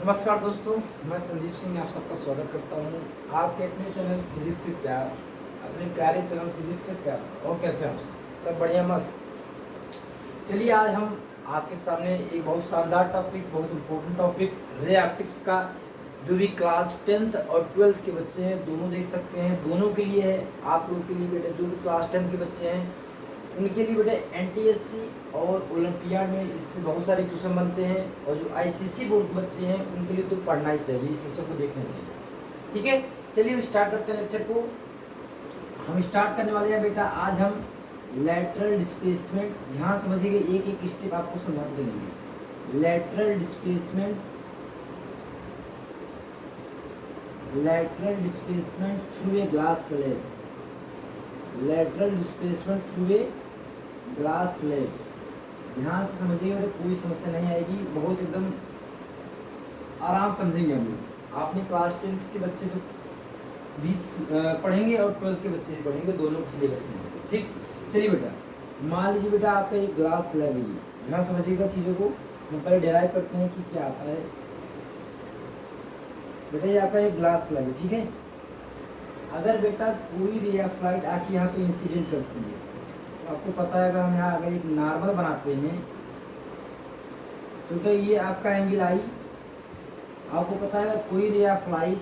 नमस्कार दोस्तों, मैं संदीप सिंह आप सबका स्वागत करता हूँ आपके अपने चैनल फिजिक्स से प्यार, अपने प्यारे चैनल फिजिक्स से प्यार। और कैसे हैं आप सब बढ़िया मस्त। चलिए आज हम आपके सामने एक बहुत शानदार टॉपिक, बहुत इम्पोर्टेंट टॉपिक रे ऑप्टिक्स का, जो भी क्लास 10th और 12th के बच्चे हैं दोनों देख सकते हैं। दोनों के लिए है, आप लोगों के लिए बेटे जो भी क्लास 10th के बच्चे हैं उनके लिए बेटे एनटीएससी और ओलंपियाड में इससे बहुत सारे क्वेश्चन बनते हैं, और जो आईसीसी बोर्ड के बच्चे हैं उनके लिए तो पढ़ना ही चाहिए, इस लेक्चर को देखना चाहिए। ठीक है, चलिए हम स्टार्ट करते हैं लेक्चर को। हम स्टार्ट करने वाले हैं बेटा आज हम लैटरल डिस्प्लेसमेंट। ध्यान समझिएगा, एक एक स्टेप आपको समझाते चलेंगे। Lateral displacement through a glass slab, lateral displacement through a glass slab. ध्यान से समझिएगा, कोई समस्या नहीं आएगी, बहुत एकदम आराम समझेंगे हम लोग। आपने क्लास 10th के बच्चे तो 20 पढ़ेंगे और 12th के बच्चे भी पढ़ेंगे, दोनों के सिलेबस में। ठीक, चलिए बेटा मान लीजिए बेटा आपका एक ग्लास स्लैब है। ध्यान समझिएगा चीज़ों को, हम पहले डिराइव करते हैं कि क्या आता है। बेटा ये आपका एक ग्लास स्लैब है, ठीक है। अगर बेटा कोई रे ऑफ लाइट आके यहाँ पे इंसिडेंट करती है, तो आपको पता है अगर हम यहाँ अगर एक नॉर्मल बनाते हैं तो क्या ये आपका एंगल आई। आपको पता है कोई रे ऑफ लाइट,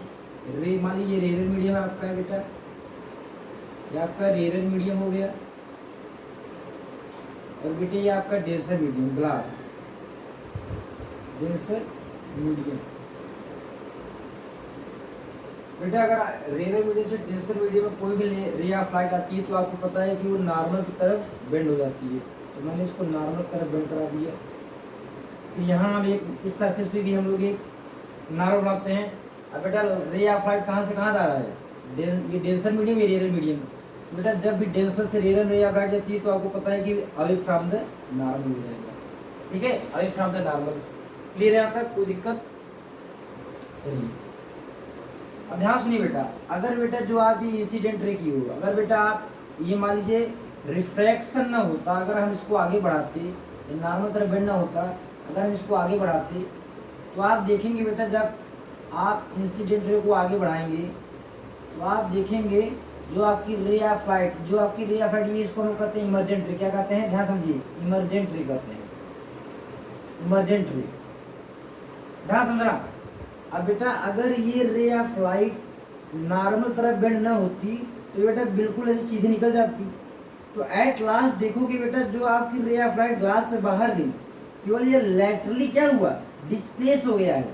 रे मान लीजिए रेयर मीडियम आपका है बेटा, ये आपका रेयर मीडियम हो गया, और बेटे ये आपका denser medium, glass denser medium. बेटा अगर रेयर मीडियम से डेंसर मीडियम में कोई भी रे ऑफ लाइट आती है तो आपको पता है कि वो नॉर्मल की तरफ बेंड हो जाती है। तो मैंने इसको नॉर्मल की तरफ बेंड करा दिया। तो यहाँ हम एक इस सरफेस पे भी हम लोग एक नॉर्मल बनाते हैं। अब बेटा रे ऑफ लाइट कहाँ से कहाँ जा रहा है, ये डेंसर मीडियम, ये रेयर मीडियम। बेटा जब भी डेंसर से रेयर रे ऑफ लाइट जाती है तो आपको पता है कि अवे फ्रॉम द नॉर्मल हो जाएगा। ठीक है, away from the normal. Clear है, आपका कोई दिक्कत? चलिए अब ध्यान सुनिए बेटा, अगर बेटा जो आप ये इंसिडेंट रे की हो, अगर बेटा आप ये मान लीजिए रिफ्रैक्शन ना होता, अगर हम इसको आगे बढ़ाते, नॉर्मल तरफ बेंड ना होता, अगर हम इसको आगे बढ़ाते तो आप देखेंगे बेटा जब आप इंसिडेंट रे को आगे बढ़ाएंगे तो आप देखेंगे जो आपकी रे ऑफ लाइट, ये इसको हम कहते हैं इमर्जेंट रे। क्या कहते हैं, ध्यान समझिए, इमर्जेंट रे कहते हैं, इमर्जेंट रे। ध्यान समझना। अब बेटा अगर ये रे ऑफ लाइट नॉर्मल तरफ बेंड ना होती तो बेटा बिल्कुल ऐसे सीधे निकल जाती। तो एट लास्ट देखोगे बेटा जो आपकी रे ऑफ लाइट ग्लास से बाहर गई, केवल ये लैटरली क्या हुआ, डिस्प्लेस हो गया है,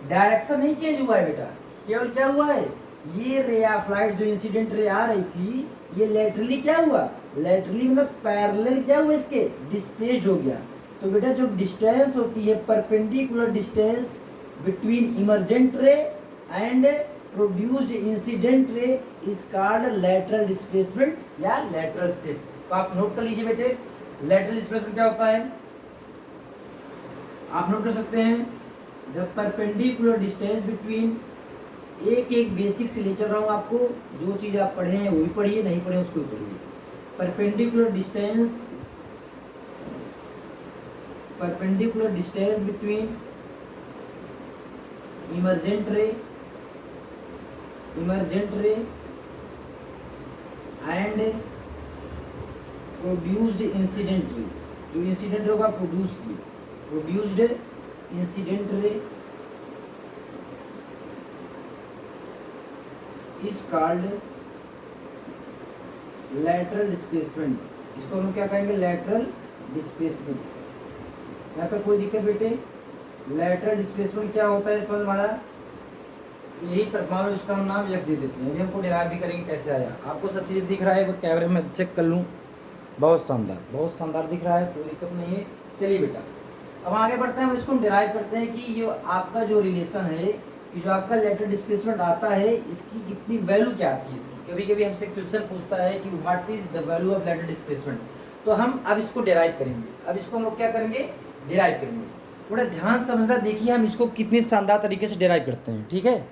डायरेक्शन नहीं चेंज हुआ है बेटा। केवल क्या हुआ है, ये रे ऑफ लाइट जो इंसिडेंट रे आ रही थी ये लैटरली क्या हुआ, लैटरली मतलब पैरेलल क्या हुआ, इसके डिस्प्लेस्ड हो गया। तो बेटा जो डिस्टेंस होती है, perpendicular distance between emergent ray and produced incident ray is called lateral displacement या lateral shift। तो आप नोट कर लीजिए बेटे, lateral displacement क्या होता है, आप नोट कर सकते हैं, the perpendicular distance between, एक एक बेसिक से ले चल रहा हूँ आपको, जो चीज आप पढ़े हैं वो भी पढ़िए, नहीं पढ़े उसको भी पढ़िए। perpendicular distance between emergent ray and produced incident ray। जो इंसिडेंट रे का produced incident ray is called lateral displacement. इसको हम क्या कहेंगे, लैटरल डिस्प्लेसमेंट। यहाँ तक कोई दिक्कत बेटे? लैटरल डिस्प्लेसमेंट क्या होता है समझ में आया? यही मान लो इसका हम नाम एक्स दे देते हैं, अभी हमको डिराइव भी करेंगे कैसे आया। आपको सब चीज़ दिख रहा है, कैमरे में चेक कर लूँ, बहुत शानदार दिख रहा है, कोई दिक्कत नहीं है। चलिए बेटा अब आगे बढ़ते हैं, हम इसको डिराइव करते हैं कि ये आपका जो रिलेशन है कि जो आपका लैटरल डिस्प्लेसमेंट आता है इसकी कितनी वैल्यू क्या आती है इसकी। कभी कभी हमसे क्वेश्चन पूछता है कि what is the value of lateral displacement. तो हम अब इसको डिराइव करेंगे, अब इसको हम लोग क्या करेंगे, डिराइव करेंगे। थोड़ा ध्यान समझना, देखिए हम इसको कितने शानदार तरीके से डिराइव करते हैं। ठीक है,